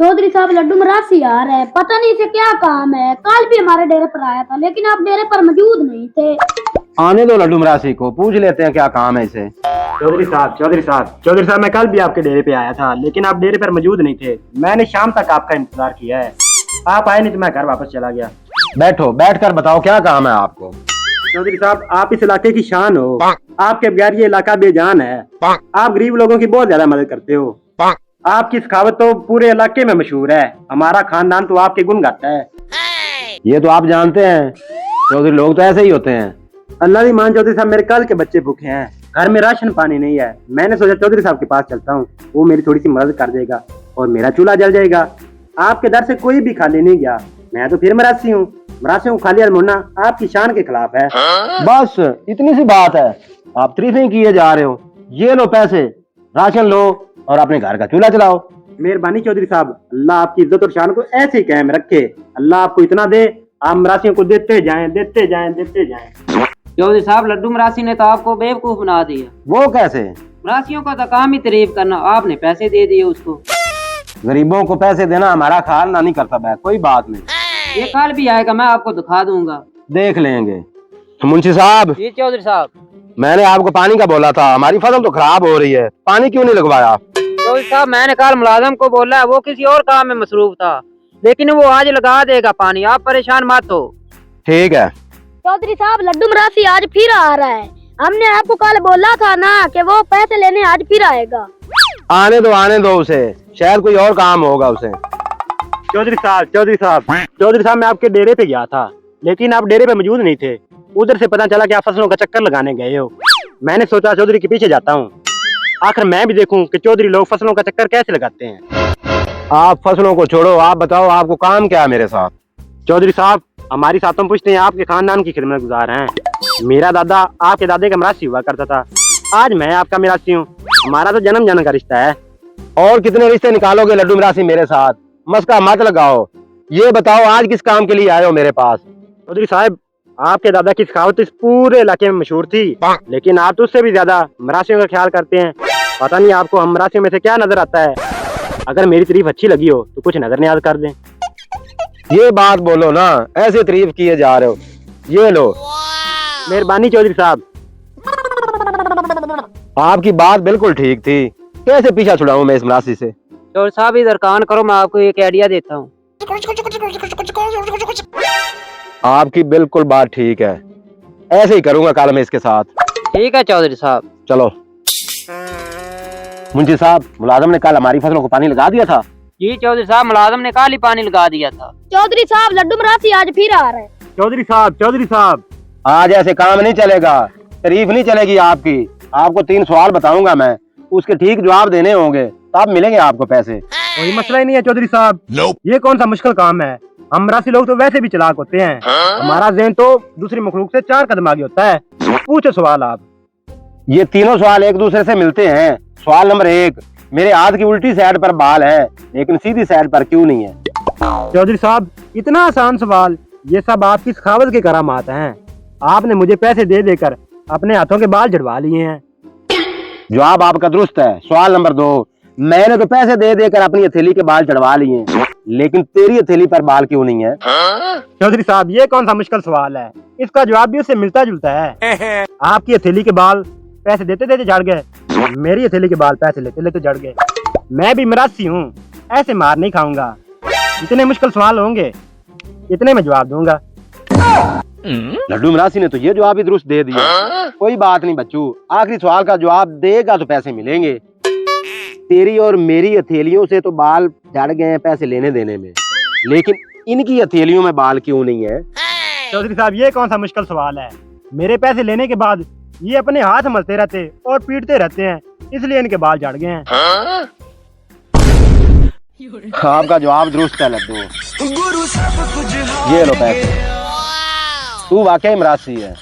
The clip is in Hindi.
चौधरी साहब लड्डू मरासी आ रहा है, पता नहीं इसे क्या काम है। कल भी हमारे डेरे पर आया था लेकिन आप डेरे पर मौजूद नहीं थे। आने दो लड्डू मरासी को, पूछ लेते हैं क्या काम है इसे। चौधरी साहब मैं कल भी आपके डेरे पे आया था लेकिन आप डेरे पर मौजूद नहीं थे। मैंने शाम तक आपका इंतजार किया है, आप आए नहीं तो मैं घर वापस चला गया। बैठो, बैठ कर बताओ क्या काम है आपको। चौधरी साहब आप इस इलाके की शान हो, आपके बगैर ये इलाका बेजान है। आप गरीब लोगों की बहुत ज्यादा मदद करते हो। आपकी सखावत तो पूरे इलाके में मशहूर है। हमारा खानदान तो आपके गुण गाता है। ये तो आप जानते हैं, चौधरी लोग तो ऐसे ही होते हैं। अल्लाह की मान चौधरी साहब मेरे कल के बच्चे भूखे हैं, घर में राशन पानी नहीं है। मैंने सोचा चौधरी साहब के पास चलता हूँ, वो मेरी थोड़ी सी मदद कर देगा और मेरा चूल्हा जल जाएगा। आपके दर से कोई भी खाली नहीं गया। मैं तो फिर मरासी हूँ, मरासियों को खाली अरमोना आपकी शान के खिलाफ है। बस इतनी सी बात है, आप तारीफें किए जा रहे हो। ये लो पैसे, राशन लो और अपने घर का चूल्हा चलाओ। मेहरबानी चौधरी साहब, अल्लाह आपकी इज्जत और शान को ऐसे ही कायम रखे। अल्लाह आपको इतना दे, आप मरासियों को देते जाएं, देते जाएं, देते जाएं। चौधरी साहब लड्डू मरासी ने तो आपको बेवकूफ बना दिया। वो कैसे? मरासियों का तो काम ही तारीफ करना, आपने पैसे दे दिए उसको। गरीबों को पैसे देना हमारा खाना नहीं करता है, कोई बात नहीं। ये कल भी आएगा, मैं आपको दिखा दूंगा। देख लेंगे। मुंशी साहब, जी चौधरी साहब। मैंने आपको पानी का बोला था, हमारी फसल तो खराब हो रही है, पानी क्यों नहीं लगवाया? चौधरी साहब मैंने कल मुलाजम को बोला है, वो किसी और काम में मसरूफ था, लेकिन वो आज लगा देगा पानी, आप परेशान मत हो। ठीक है। चौधरी साहब लड्डू मरासी आज फिर आ रहा है। हमने आपको कल बोला था ना कि वो पैसे लेने आज फिर आएगा। आने दो उसे, शायद कोई और काम होगा उसे। चौधरी साहब मैं आपके डेरे पे गया था लेकिन आप डेरे पे मौजूद नहीं थे। उधर से पता चला कि आप फसलों का चक्कर लगाने गए हो। मैंने सोचा चौधरी के पीछे जाता हूँ, आखिर मैं भी देखूं कि चौधरी लोग फसलों का चक्कर कैसे लगाते हैं। आप फसलों को छोड़ो, आप बताओ आपको काम क्या है मेरे साथ? चौधरी साहब हमारी सातों पुश्तें आपके खानदान की खिदमत गुजार हैं। मेरा दादा आपके दादे का मरासी हुआ करता था, आज मैं आपका मरासी हूँ। हमारा तो जन्म जन्म का रिश्ता है। और कितने रिश्ते निकालोगे लड्डू मरासी मेरे साथ? मस्का मत लगाओ, ये बताओ आज किस काम के लिए आए हो मेरे पास? चौधरी साहब आपके दादा की सखावत इस पूरे इलाके में मशहूर थी, लेकिन आप तो उससे भी ज्यादा मरासियों का ख्याल करते हैं। पता नहीं आपको हम मरासियों में से क्या नजर आता है। अगर मेरी तारीफ अच्छी लगी हो तो कुछ नजर नियाज कर दें। ये बात बोलो ना, ऐसे तारीफ किए जा रहे हो। ये लो। मेहरबानी चौधरी साहब। आपकी बात बिल्कुल ठीक थी, कैसे पीछा छुड़ाऊं मैं इस मरासी से? चौधरी साहब इधर कान करो, मैं आपको एक आइडिया देता हूँ। आपकी बिल्कुल बात ठीक है, ऐसे ही करूंगा कल मैं इसके साथ। ठीक है चौधरी साहब। चलो। मुंशी साहब, मुलाजम ने कल हमारी फसलों को पानी लगा दिया था। जी चौधरी साहब, मुलाजम ने कल ही पानी लगा दिया था। चौधरी साहब लड्डू मरासी आज फिर आ रहा है। चौधरी साहब आज ऐसे काम नहीं चलेगा, तारीफ नहीं चलेगी आपकी। आपको 3 सवाल बताऊंगा मैं, उसके ठीक जवाब देने होंगे, तब मिलेंगे आपको पैसे। कोई मसला ही नहीं है चौधरी साहब। ये कौन सा मुश्किल काम है? हम मरासी लोग तो वैसे भी चालाक होते हैं। हमारा ज़हन तो दूसरी मखलूक से 4 कदम आगे होता है। पूछो सवाल आप। ये तीनों सवाल एक दूसरे से मिलते हैं। सवाल नंबर 1, मेरे हाथ की उल्टी साइड पर बाल है लेकिन सीधी साइड पर क्यों नहीं है? चौधरी साहब इतना आसान सवाल, ये सब आपकी सखावत के करामात हैं। आपने मुझे पैसे दे देकर अपने हाथों के बाल झड़वा लिए हैं। जवाब आपका दुरुस्त है। सवाल नंबर 2, मैंने तो पैसे दे देकर अपनी हथेली के बाल चढ़वा लिए, लेकिन तेरी हथेली पर बाल क्यों नहीं है? चौधरी साहब ये कौन सा मुश्किल सवाल है? इसका जवाब भी उससे मिलता जुलता है। आपकी हथेली के बाल पैसे देते देते झड़ गए, मेरी हथेली के बाल पैसे लेते लेते झड़ गए। मैं भी मरासी हूँ, ऐसे मार नहीं खाऊंगा। इतने मुश्किल सवाल होंगे, इतने में जवाब दूंगा। लड्डू मरासी ने तो ये जवाब ही दुरुस्त दे दिया। कोई बात नहीं बच्चू, आखिरी सवाल का जवाब देगा तो पैसे मिलेंगे। तेरी और मेरी हथेलियों से तो बाल झड़ गए हैं पैसे लेने देने में, लेकिन इनकी हथेलियों में बाल क्यों नहीं है? चौधरी साहब ये कौन सा मुश्किल सवाल है? मेरे पैसे लेने के बाद ये अपने हाथ मलते रहते और पीटते रहते हैं, इसलिए इनके बाल झड़ गए हैं। आपका जवाब दुरुस्त है लड्डू। ये लो पैसे, तू वाकई मरासी है।